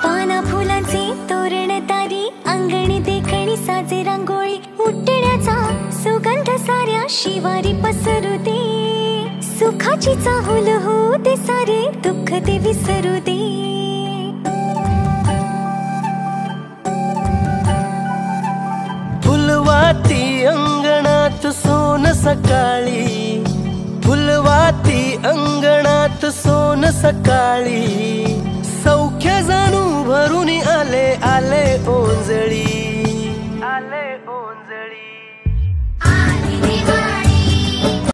पाना फुलांचे तोरण तारी अंगणी देखणी साजे रांगोळी उठण्याचा सुगंध साऱ्या शिवारी पसरू दे सुखाची चाहूल होऊ दे सारे दुःख ते विसरू दे फुलवाती अंगणात सोन सकाळी फुलवाती अंगणात सोन सकाळी